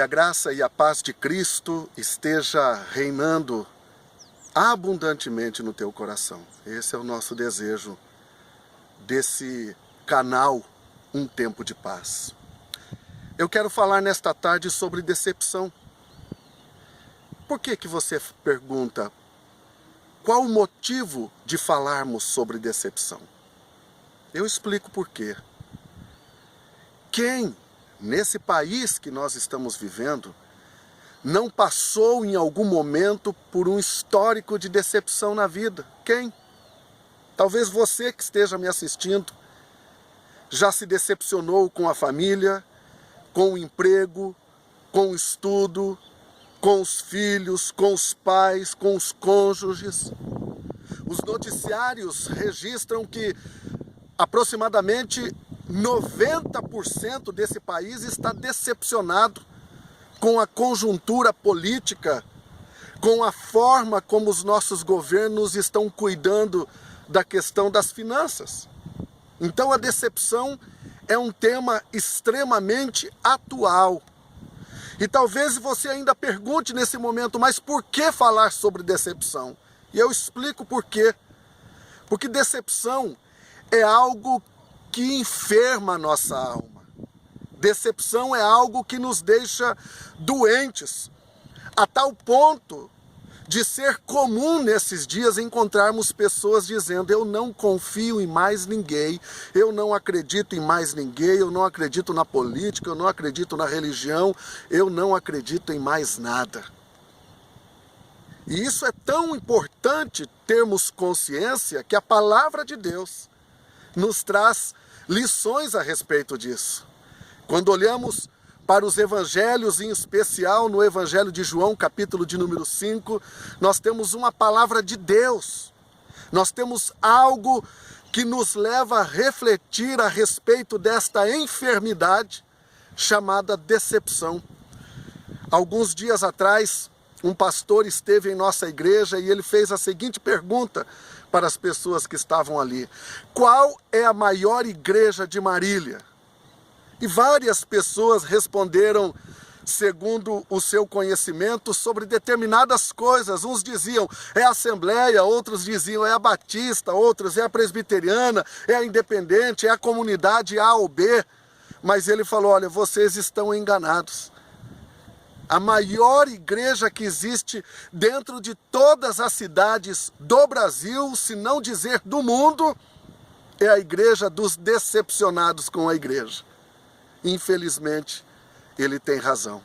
Que a graça e a paz de Cristo esteja reinando abundantemente no teu coração. Esse é o nosso desejo desse canal Um Tempo de Paz. Eu quero falar nesta tarde sobre decepção. Por que você pergunta? Qual o motivo de falarmos sobre decepção? Eu explico por quê. Quem, nesse país que nós estamos vivendo, não passou em algum momento por um histórico de decepção na vida? Quem? Talvez você que esteja me assistindo já se decepcionou com a família, com o emprego, com o estudo, com os filhos, com os pais, com os cônjuges. Os noticiários registram que aproximadamente 90% desse país está decepcionado com a conjuntura política, com a forma como os nossos governos estão cuidando da questão das finanças. Então a decepção é um tema extremamente atual. E talvez você ainda pergunte nesse momento, mas por que falar sobre decepção? E eu explico por quê. Porque decepção é algo que enferma a nossa alma. Decepção é algo que nos deixa doentes, a tal ponto de ser comum nesses dias encontrarmos pessoas dizendo: eu não confio em mais ninguém, eu não acredito em mais ninguém, eu não acredito na política, eu não acredito na religião, eu não acredito em mais nada. E isso é tão importante termos consciência que a palavra de Deus nos traz lições a respeito disso. Quando olhamos para os evangelhos, em especial no evangelho de João, capítulo de número 5, nós temos uma palavra de Deus. Nós temos algo que nos leva a refletir a respeito desta enfermidade chamada decepção. Alguns dias atrás, um pastor esteve em nossa igreja e ele fez a seguinte pergunta para as pessoas que estavam ali: qual é a maior igreja de Marília? E várias pessoas responderam segundo o seu conhecimento sobre determinadas coisas. Uns diziam é a Assembleia, outros diziam é a Batista, outros é a Presbiteriana, é a Independente, é a comunidade A ou B. Mas ele falou: olha, vocês estão enganados. A maior igreja que existe dentro de todas as cidades do Brasil, se não dizer do mundo, é a igreja dos decepcionados com a igreja. Infelizmente, ele tem razão.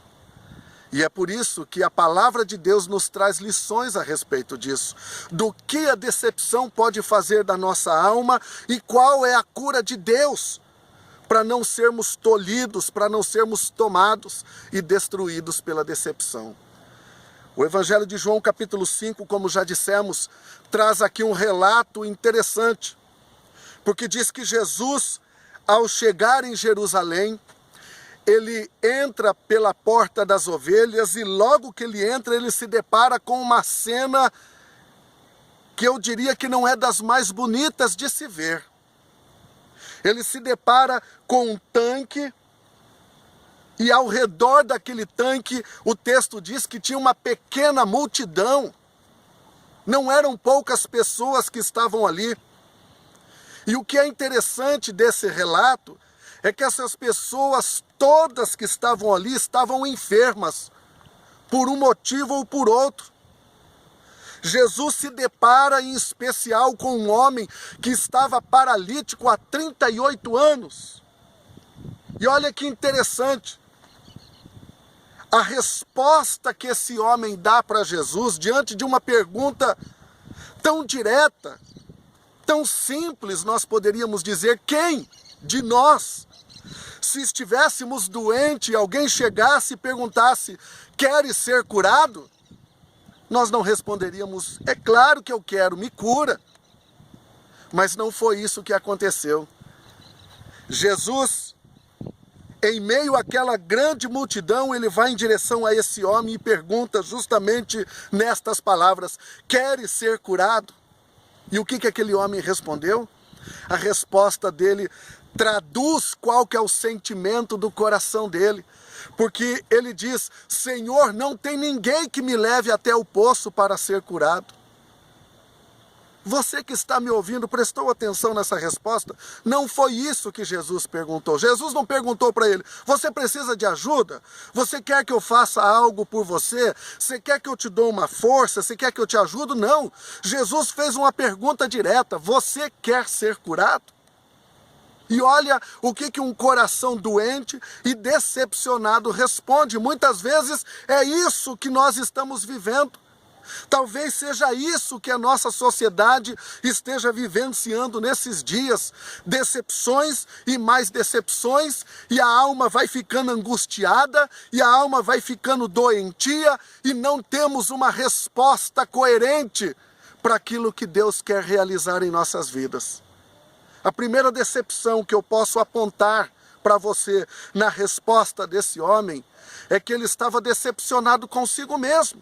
E é por isso que a palavra de Deus nos traz lições a respeito disso. Do que a decepção pode fazer da nossa alma e qual é a cura de Deus para não sermos tolhidos, para não sermos tomados e destruídos pela decepção. O Evangelho de João, capítulo 5, como já dissemos, traz aqui um relato interessante. Porque diz que Jesus, ao chegar em Jerusalém, ele entra pela porta das ovelhas e logo que ele entra, ele se depara com uma cena que eu diria que não é das mais bonitas de se ver. Ele se depara com um tanque e ao redor daquele tanque, o texto diz que tinha uma pequena multidão. Não eram poucas pessoas que estavam ali. E o que é interessante desse relato é que essas pessoas todas que estavam ali estavam enfermas, por um motivo ou por outro. Jesus se depara em especial com um homem que estava paralítico há 38 anos. E olha que interessante, a resposta que esse homem dá para Jesus diante de uma pergunta tão direta, tão simples, nós poderíamos dizer: quem de nós, se estivéssemos doentes e alguém chegasse e perguntasse: queres ser curado? Nós não responderíamos: é claro que eu quero, me cura. Mas não foi isso que aconteceu. Jesus, em meio àquela grande multidão, ele vai em direção a esse homem e pergunta justamente nestas palavras: queres ser curado? E o que aquele homem respondeu? A resposta dele traduz qual que é o sentimento do coração dele. Porque ele diz: Senhor, não tem ninguém que me leve até o poço para ser curado. Você que está me ouvindo, prestou atenção nessa resposta? Não foi isso que Jesus perguntou. Jesus não perguntou para ele: você precisa de ajuda? Você quer que eu faça algo por você? Você quer que eu te dou uma força? Você quer que eu te ajude? Não. Jesus fez uma pergunta direta: você quer ser curado? E olha o que um coração doente e decepcionado responde. Muitas vezes é isso que nós estamos vivendo. Talvez seja isso que a nossa sociedade esteja vivenciando nesses dias. Decepções e mais decepções, e a alma vai ficando angustiada, e a alma vai ficando doentia, e não temos uma resposta coerente para aquilo que Deus quer realizar em nossas vidas. A primeira decepção que eu posso apontar para você na resposta desse homem é que ele estava decepcionado consigo mesmo.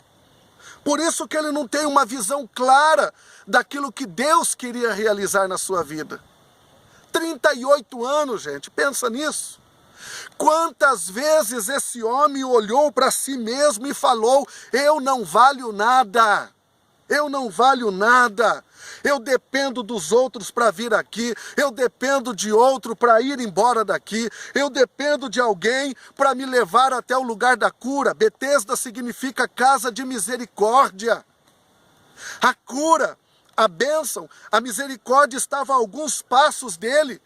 Por isso que ele não tem uma visão clara daquilo que Deus queria realizar na sua vida. 38 anos, gente, pensa nisso. Quantas vezes esse homem olhou para si mesmo e falou: eu não valho nada, eu não valho nada. Eu dependo dos outros para vir aqui, eu dependo de outro para ir embora daqui, eu dependo de alguém para me levar até o lugar da cura. Betesda significa casa de misericórdia. A cura, a bênção, a misericórdia estava a alguns passos dele,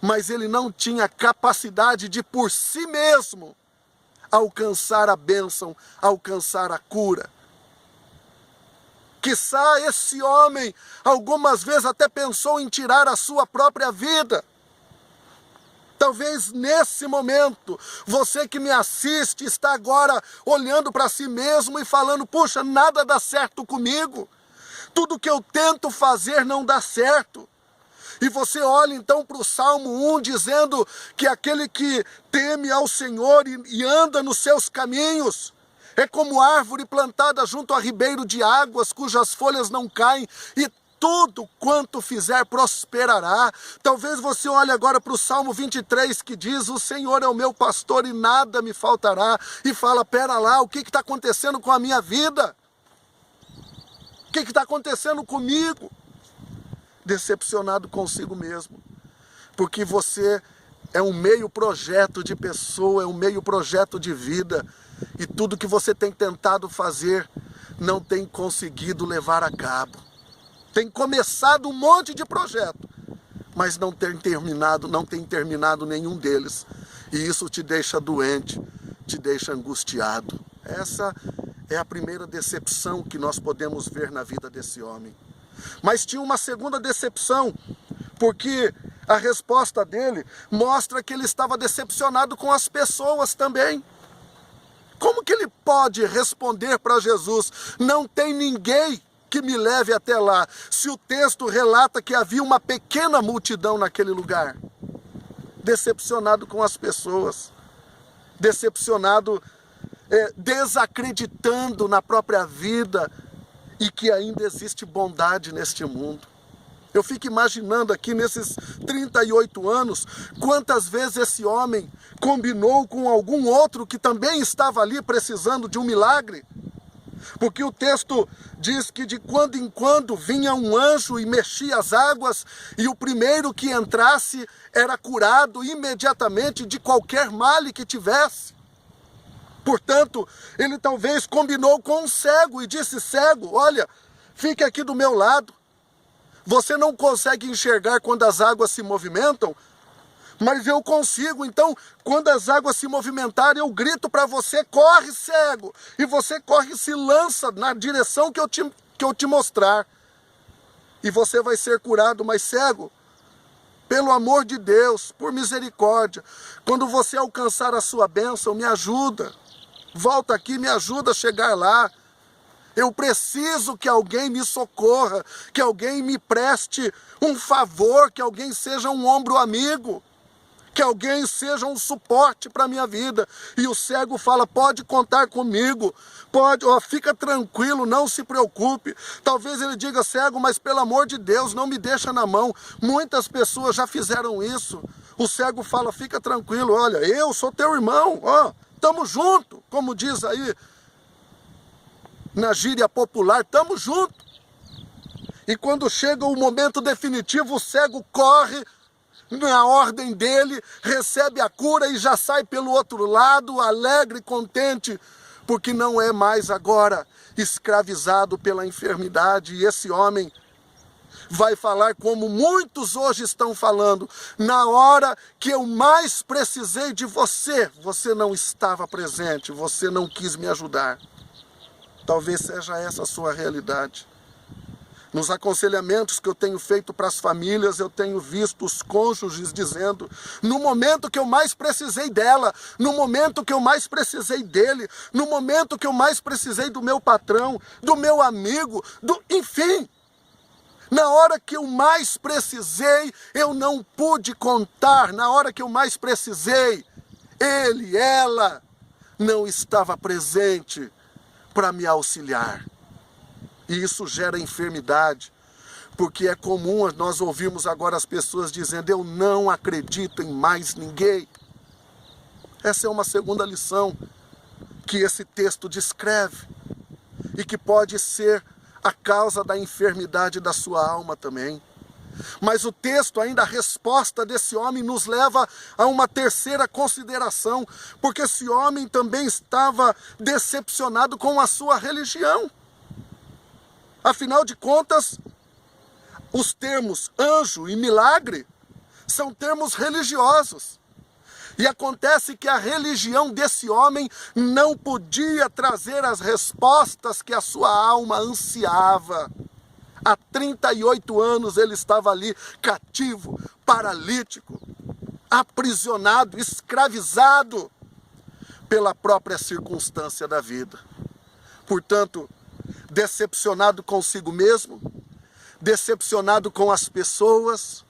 mas ele não tinha capacidade de por si mesmo alcançar a bênção, alcançar a cura. Quiçá esse homem algumas vezes até pensou em tirar a sua própria vida. Talvez nesse momento, você que me assiste está agora olhando para si mesmo e falando: puxa, nada dá certo comigo. Tudo que eu tento fazer não dá certo. E você olha então para o Salmo 1 dizendo que aquele que teme ao Senhor e anda nos seus caminhos é como árvore plantada junto a ribeiro de águas, cujas folhas não caem, e tudo quanto fizer prosperará. Talvez você olhe agora para o Salmo 23, que diz: o Senhor é o meu pastor e nada me faltará. E fala: pera lá, o que está acontecendo com a minha vida? O que está acontecendo comigo? Decepcionado consigo mesmo, porque você é um meio projeto de pessoa, é um meio projeto de vida, e tudo que você tem tentado fazer não tem conseguido levar a cabo. Tem começado um monte de projeto, mas não tem terminado nenhum deles. E isso te deixa doente, te deixa angustiado. Essa é a primeira decepção que nós podemos ver na vida desse homem. Mas tinha uma segunda decepção, porque a resposta dele mostra que ele estava decepcionado com as pessoas também. Como que ele pode responder para Jesus: não tem ninguém que me leve até lá, se o texto relata que havia uma pequena multidão naquele lugar? Decepcionado com as pessoas, decepcionado, desacreditando na própria vida e que ainda existe bondade neste mundo. Eu fico imaginando aqui nesses 38 anos, quantas vezes esse homem combinou com algum outro que também estava ali precisando de um milagre. Porque o texto diz que de quando em quando vinha um anjo e mexia as águas, e o primeiro que entrasse era curado imediatamente de qualquer mal que tivesse. Portanto, ele talvez combinou com um cego e disse: cego, olha, fique aqui do meu lado. Você não consegue enxergar quando as águas se movimentam, mas eu consigo. Então, quando as águas se movimentarem, eu grito para você: corre, cego. E você corre e se lança na direção que eu te mostrar. E você vai ser curado. Mas, cego, pelo amor de Deus, por misericórdia, quando você alcançar a sua bênção, me ajuda. Volta aqui, me ajuda a chegar lá. Eu preciso que alguém me socorra, que alguém me preste um favor, que alguém seja um ombro amigo. que alguém seja um suporte para a minha vida. E o cego fala, pode contar comigo, pode, fica tranquilo, não se preocupe. Talvez ele diga, cego, mas pelo amor de Deus, não me deixa na mão. Muitas pessoas já fizeram isso. O cego fala, fica tranquilo, olha, eu sou teu irmão, estamos juntos, como diz aí na gíria popular, estamos juntos. E quando chega o momento definitivo, o cego corre na ordem dele, recebe a cura e já sai pelo outro lado, alegre, contente, porque não é mais agora escravizado pela enfermidade. E esse homem vai falar como muitos hoje estão falando, na hora que eu mais precisei de você, você não estava presente, você não quis me ajudar. Talvez seja essa a sua realidade. Nos aconselhamentos que eu tenho feito para as famílias, eu tenho visto os cônjuges dizendo, no momento que eu mais precisei dela, no momento que eu mais precisei dele, no momento que eu mais precisei do meu patrão, do meu amigo, enfim, na hora que eu mais precisei, eu não pude contar, na hora que eu mais precisei, ele, ela, não estava presente para me auxiliar. E isso gera enfermidade, porque é comum nós ouvirmos agora as pessoas dizendo, eu não acredito em mais ninguém. Essa é uma segunda lição que esse texto descreve, e que pode ser a causa da enfermidade da sua alma também. Mas o texto, ainda a resposta desse homem, nos leva a uma terceira consideração, porque esse homem também estava decepcionado com a sua religião. Afinal de contas, os termos anjo e milagre são termos religiosos. E acontece que a religião desse homem não podia trazer as respostas que a sua alma ansiava. Há 38 anos ele estava ali, cativo, paralítico, aprisionado, escravizado pela própria circunstância da vida. Portanto, decepcionado consigo mesmo, decepcionado com as pessoas,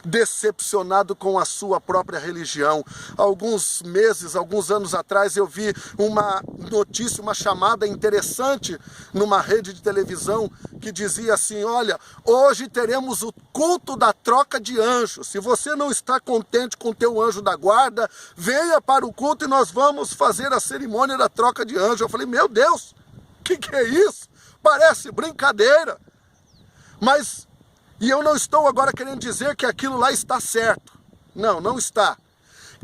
decepcionado com a sua própria religião. Alguns meses, alguns anos atrás, eu vi uma notícia, uma chamada interessante numa rede de televisão que dizia assim, olha, hoje teremos o culto da troca de anjos. Se você não está contente com o teu anjo da guarda, venha para o culto e nós vamos fazer a cerimônia da troca de anjo. Eu falei, meu Deus, que é isso? Parece brincadeira. Mas, e eu não estou agora querendo dizer que aquilo lá está certo. Não, não está.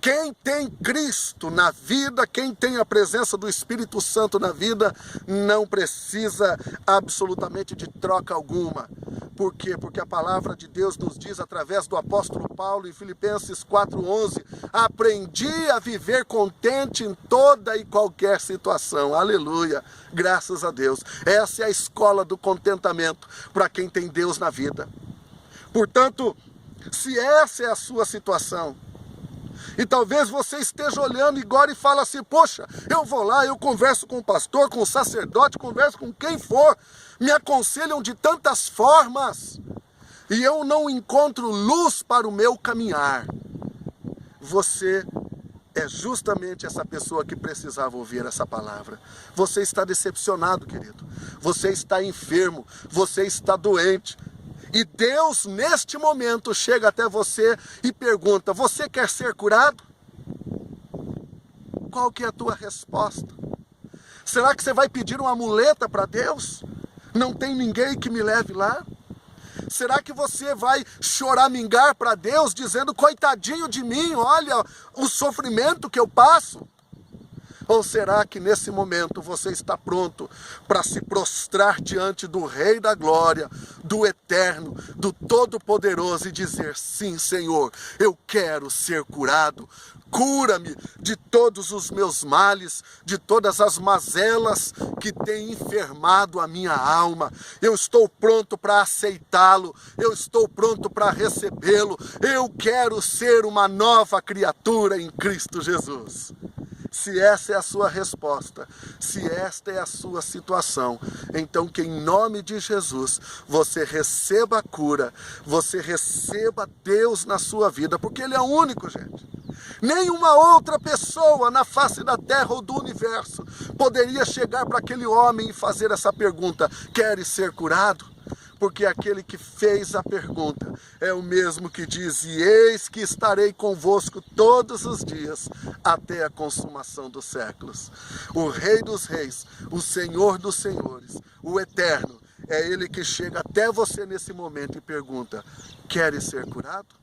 Quem tem Cristo na vida, quem tem a presença do Espírito Santo na vida, não precisa absolutamente de troca alguma. Por quê? Porque a palavra de Deus nos diz, através do apóstolo Paulo, em Filipenses 4:11, aprendi a viver contente em toda e qualquer situação. Aleluia! Graças a Deus. Essa é a escola do contentamento para quem tem Deus na vida. Portanto, se essa é a sua situação, e talvez você esteja olhando agora e fala assim, poxa, eu vou lá, eu converso com o pastor, com o sacerdote, converso com quem for, me aconselham de tantas formas, e eu não encontro luz para o meu caminhar. Você é justamente essa pessoa que precisava ouvir essa palavra. Você está decepcionado, querido. Você está enfermo, você está doente. E Deus, neste momento, chega até você e pergunta, você quer ser curado? Qual que é a tua resposta? Será que você vai pedir uma muleta para Deus? Não tem ninguém que me leve lá? Será que você vai choramingar para Deus, dizendo, coitadinho de mim, olha o sofrimento que eu passo? Ou será que nesse momento você está pronto para se prostrar diante do Rei da Glória, do Eterno, do Todo-Poderoso e dizer, sim, Senhor, eu quero ser curado. Cura-me de todos os meus males, de todas as mazelas que têm enfermado a minha alma. Eu estou pronto para aceitá-lo, eu estou pronto para recebê-lo. Eu quero ser uma nova criatura em Cristo Jesus. Se essa é a sua resposta, se esta é a sua situação, então que em nome de Jesus você receba a cura, você receba Deus na sua vida, porque Ele é o único, gente. Nenhuma outra pessoa na face da terra ou do universo poderia chegar para aquele homem e fazer essa pergunta: queres ser curado? Porque aquele que fez a pergunta é o mesmo que diz: e eis que estarei convosco todos os dias, até a consumação dos séculos. O Rei dos Reis, o Senhor dos Senhores, o Eterno, é Ele que chega até você nesse momento e pergunta: queres ser curado?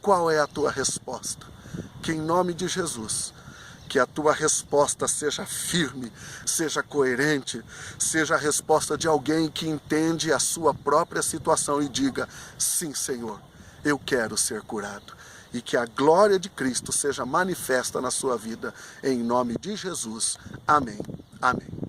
Qual é a tua resposta? Que em nome de Jesus, que a tua resposta seja firme, seja coerente, seja a resposta de alguém que entende a sua própria situação e diga: sim, Senhor, eu quero ser curado. E que a glória de Cristo seja manifesta na sua vida, em nome de Jesus. Amém. Amém.